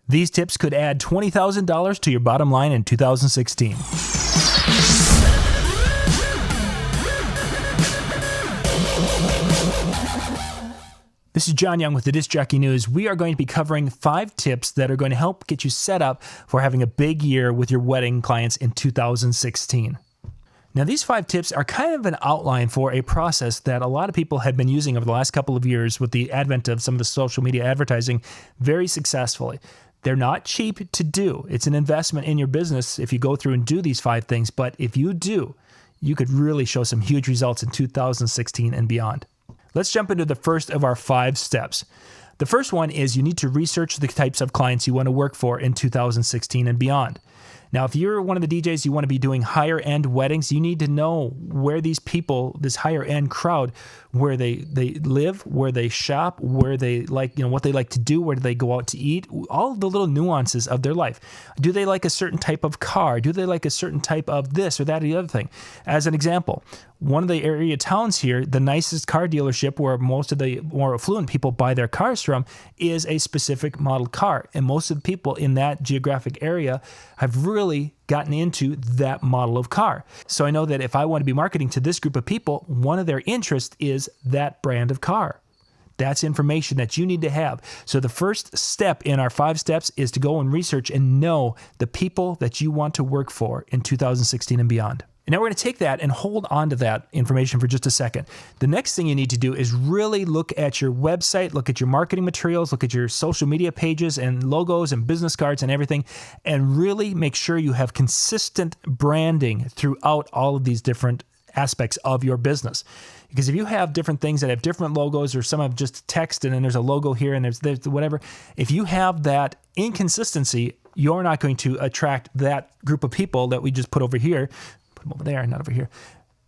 These tips could add $20,000 to your bottom line in 2016. This is John Young with the Disc Jockey News. We are going to be covering 5 tips that are going to help get you set up for having a big year with your wedding clients in 2016. Now, these 5 tips are kind of an outline for a process that a lot of people have been using over the last couple of years with the advent of some of the social media advertising very successfully. They're not cheap to do. It's an investment in your business if you go through and do these 5 things. But if you do, you could really show some huge results in 2016 and beyond. Let's jump into the first of our 5 steps. The first one is you need to research the types of clients you want to work for in 2016 and beyond. Now, if you're one of the DJs, you want to be doing higher end weddings, you need to know where these people, this higher end crowd, where they live, where they shop, where they like, what they like to do, where do they go out to eat, all the little nuances of their life. Do they like a certain type of car? Do they like a certain type of this or that or the other thing? As an example, one of the area towns here, the nicest car dealership where most of the more affluent people buy their cars from is a specific model car. And most of the people in that geographic area have really gotten into that model of car. So I know that if I want to be marketing to this group of people, one of their interests is that brand of car. That's information that you need to have. So the first step in our 5 steps is to go and research and know the people that you want to work for in 2016 and beyond. And now we're going to take that and hold on to that information for just a second. The next thing you need to do is really look at your website, look at your marketing materials, look at your social media pages and logos and business cards and everything, and really make sure you have consistent branding throughout all of these different aspects of your business. Because if you have different things that have different logos, or some have just text and then there's a logo here and there's whatever, if you have that inconsistency, you're not going to attract that group of people that we just put over here. Put them over there, not over here.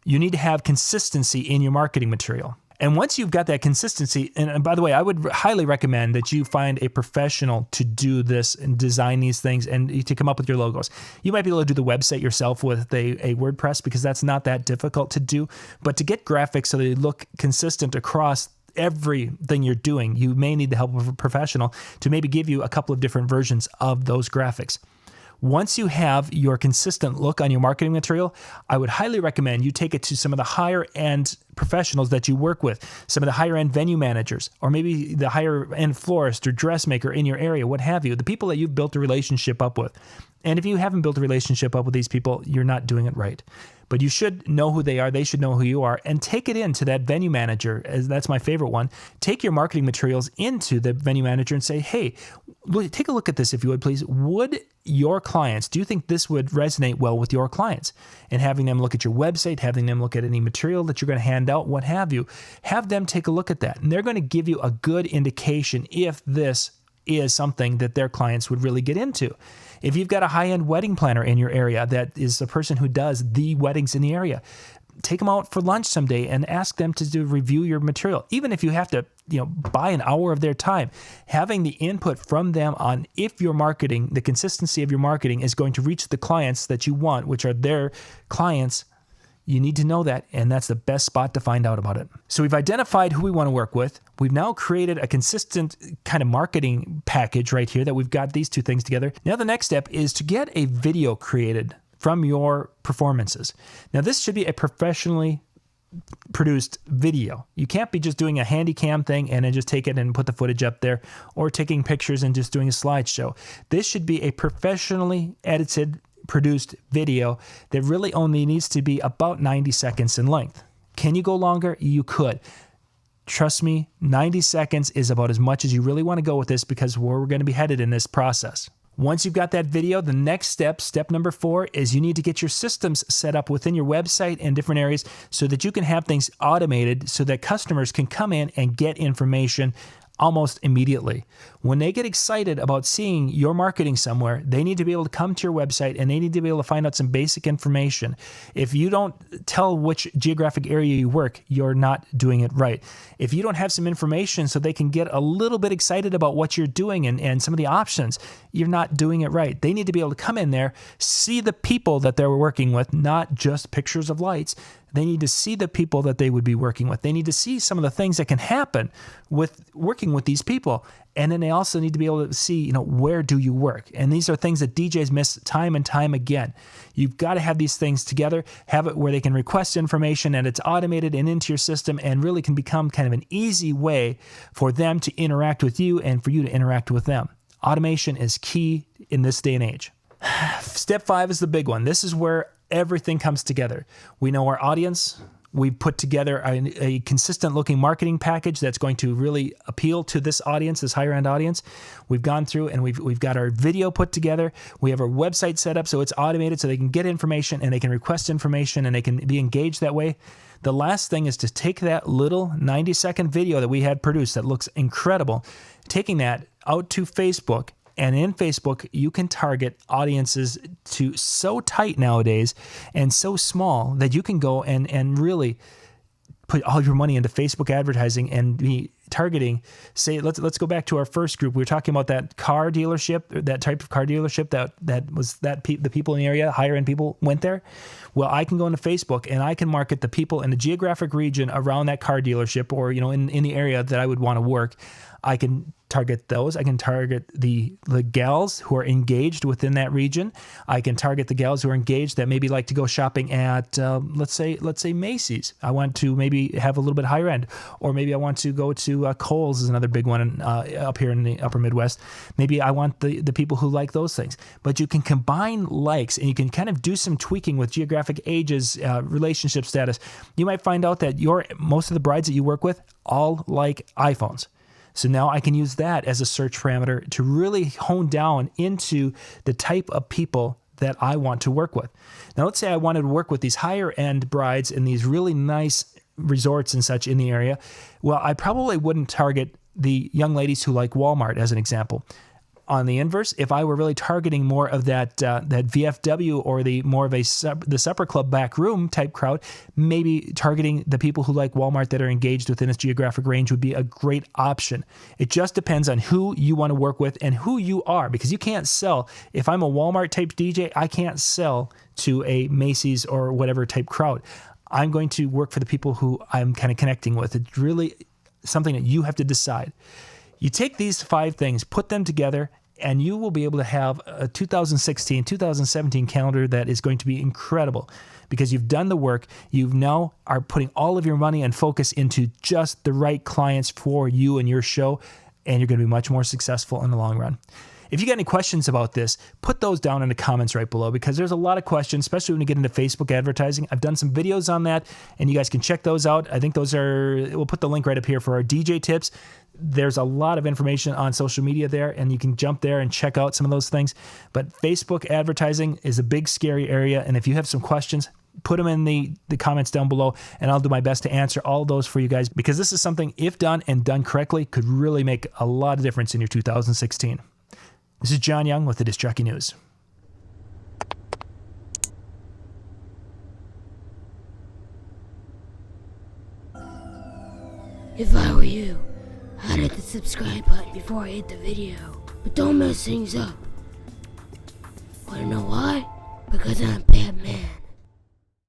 You need to have consistency in your marketing material. And once you've got that consistency, and by the way, I would highly recommend that you find a professional to do this and design these things and to come up with your logos. You might be able to do the website yourself with a WordPress because that's not that difficult to do. But to get graphics so they look consistent across everything you're doing, you may need the help of a professional to maybe give you a couple of different versions of those graphics. Once you have your consistent look on your marketing material, I would highly recommend you take it to some of the higher end professionals that you work with, some of the higher end venue managers, or maybe the higher end florist or dressmaker in your area, what have you, the people that you've built a relationship up with. And if you haven't built a relationship up with these people, you're not doing it right. But you should know who they are. They should know who you are. And take it into that venue manager. That's my favorite one. Take your marketing materials into the venue manager and say, hey, take a look at this if you would, please. Would your clients, do you think this would resonate well with your clients? And having them look at your website, having them look at any material that you're going to hand out, what have you. Have them take a look at that. And they're going to give you a good indication if this is something that their clients would really get into. If you've got a high-end wedding planner in your area that is a person who does the weddings in the area, take them out for lunch someday and ask them to review your material. Even if you have to, buy an hour of their time, having the input from them on if your marketing, the consistency of your marketing is going to reach the clients that you want, which are their clients. You need to know that, and that's the best spot to find out about it. So we've identified who we want to work with. We've now created a consistent kind of marketing package right here that we've got these 2 things together. Now the next step is to get a video created from your performances. Now this should be a professionally produced video. You can't be just doing a handy cam thing and then just take it and put the footage up there, or taking pictures and just doing a slideshow. This should be a professionally edited, produced video that really only needs to be about 90 seconds in length. Can you go longer? You could. Trust me, 90 seconds is about as much as you really want to go with this, because where we're going to be headed in this process. Once you've got that video, the next step number 4, is you need to get your systems set up within your website and different areas so that you can have things automated so that customers can come in and get information almost immediately. When they get excited about seeing your marketing somewhere, they need to be able to come to your website and they need to be able to find out some basic information. If you don't tell which geographic area you work, you're not doing it right. If you don't have some information so they can get a little bit excited about what you're doing and some of the options, you're not doing it right. They need to be able to come in there, see the people that they're working with, not just pictures of lights. They need to see the people that they would be working with. They need to see some of the things that can happen with working with these people. And then they also need to be able to see, where do you work? And these are things that DJs miss time and time again. You've got to have these things together, have it where they can request information and it's automated and into your system and really can become kind of an easy way for them to interact with you and for you to interact with them. Automation is key in this day and age. Step 5 is the big one. This is where everything comes together. We know our audience. We put together a consistent looking marketing package that's going to really appeal to this audience, this higher end audience. We've gone through and we've got our video put together. We have our website set up so it's automated so they can get information and they can request information and they can be engaged that way. The last thing is to take that little 90-second video that we had produced that looks incredible, taking that out to Facebook. And in Facebook, you can target audiences to so tight nowadays and so small that you can go and really put all your money into Facebook advertising and be targeting. Say, let's go back to our first group. We were talking about that car dealership, that type of car dealership the people in the area, higher end people went there. Well, I can go into Facebook and I can market the people in the geographic region around that car dealership or in the area that I would want to work. I can target those. I can target the gals who are engaged within that region. I can target the gals who are engaged that maybe like to go shopping at, let's say Macy's. I want to maybe have a little bit higher end, or maybe I want to go to Kohl's is another big one up here in the upper Midwest. Maybe I want the people who like those things. But you can combine likes and you can kind of do some tweaking with geographic ages, relationship status. You might find out that most of the brides that you work with all like iPhones. So now I can use that as a search parameter to really hone down into the type of people that I want to work with. Now, let's say I wanted to work with these higher end brides in these really nice resorts and such in the area. Well, I probably wouldn't target the young ladies who like Walmart as an example. On the inverse, if I were really targeting more of that VFW or the supper club back room type crowd, maybe targeting the people who like Walmart that are engaged within its geographic range would be a great option. It just depends on who you want to work with and who you are, because you can't sell. If I'm a Walmart type DJ, I can't sell to a Macy's or whatever type crowd. I'm going to work for the people who I'm kind of connecting with. It's really something that you have to decide. You take these 5 things, put them together, and you will be able to have a 2016, 2017 calendar that is going to be incredible because you've done the work. You now are putting all of your money and focus into just the right clients for you and your show, and you're going to be much more successful in the long run. If you got any questions about this, put those down in the comments right below because there's a lot of questions, especially when you get into Facebook advertising. I've done some videos on that, and you guys can check those out. I think we'll put the link right up here for our DJ tips. There's a lot of information on social media there, and you can jump there and check out some of those things. But Facebook advertising is a big, scary area, and if you have some questions, put them in the comments down below, and I'll do my best to answer all of those for you guys because this is something, if done and done correctly, could really make a lot of difference in your 2016. This is John Young with the Disc Jockey News. If I were you, I'd hit the subscribe button before I hit the video. But don't mess things up. Wanna know why? Because I'm Batman.